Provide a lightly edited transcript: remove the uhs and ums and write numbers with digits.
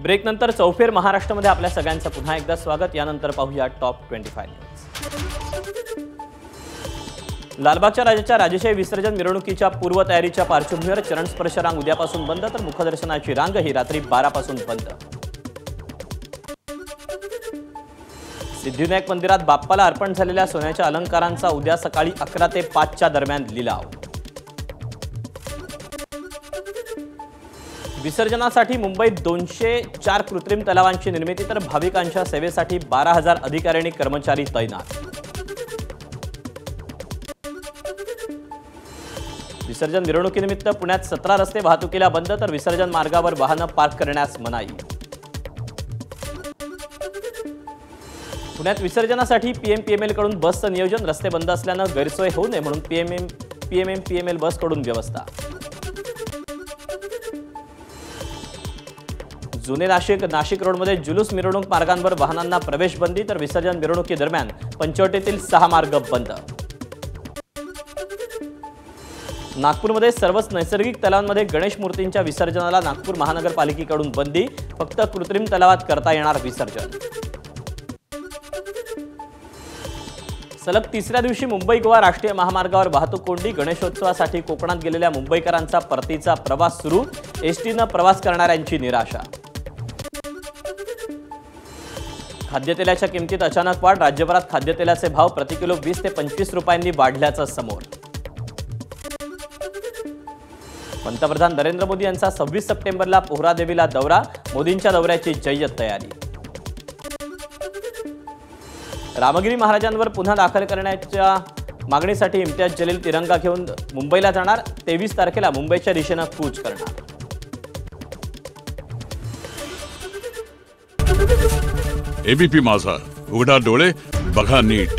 Break नंतर चौफेर महाराष्ट्रामध्ये आपल्या सगळ्यांचं पुन्हा एकदा स्वागत। यानंतर पाहूया टॉप 25 न्यूज। लालबागच्या राजाच्या राजेशाही विसर्जन मिरवणुकीच्या पूर्वतयारीच्या पार्श्वभूमीवर चरणस्पर्श रांग उद्यापासून बंद, तर मुखदर्शनाची रांग ही रात्री 12 पासून बंद। सिद्धिविनायक मंदिरात बाप्पाला अर्पण झालेल्या सोन्याच्या अलंकारांचा उद्या सकाळी 11 ते 5 दरम्यान लिलाव। विसर्जनासाठी मुंबईत 204 कृत्रिम तलावांची निर्मिती, तर भाविकांच्या सेवेसाठी 12,000 अधिकारी आणि कर्मचारी तैनात। विसर्जन मिरवणुकीनिमित्त पुण्यात 17 रस्ते वाहतुकीला बंद, तर विसर्जन मार्गावर वाहनं पार्क करण्यास मनाई। पुण्यात विसर्जनासाठी पीएमपीएमएल कडून बसचं नियोजन, रस्ते बंद असल्यानं गैरसोय होऊ नये म्हणून पीएमएल बसकडून व्यवस्था। जुने नाशिक रोडमध्ये जुलूस मिरवणूक मार्गांवर वाहनांना प्रवेश बंदी, तर विसर्जन मिरवणुकीदरम्यान पंचवटीतील 6 मार्ग बंद। नागपूरमध्ये सर्वच नैसर्गिक तलावांमध्ये गणेश मूर्तींच्या विसर्जनाला नागपूर महानगरपालिकेकडून बंदी, फक्त कृत्रिम तलावात करता येणार विसर्जन। सलग तिसऱ्या दिवशी मुंबई गोवा राष्ट्रीय महामार्गावर वाहतूक कोंडी, गणेशोत्सवासाठी कोकणात गेलेल्या मुंबईकरांचा परतीचा प्रवास सुरू, एसटीनं प्रवास करणाऱ्यांची निराशा। खाद्यतेलाच्या किमतीत अचानक वाढ, राज्यभरात खाद्यतेलाचे भाव प्रति किलो 20 ते 25 रुपयांनी वाढल्याचं समोर। पंतप्रधान नरेंद्र मोदी यांचा 26 सप्टेंबरला पोहरादेवीला दौरा, मोदींच्या दौऱ्याची जय्यत तयारी। रामगिरी महाराजांवर पुन्हा दाखल करण्याच्या मागणीसाठी इम्तियाज जलील तिरंगा घेऊन मुंबईला जाणार, 23 तारखेला मुंबईच्या दिशेनं कूच करणार। एबीपी माझा, उघडा डोळे बघा नीट।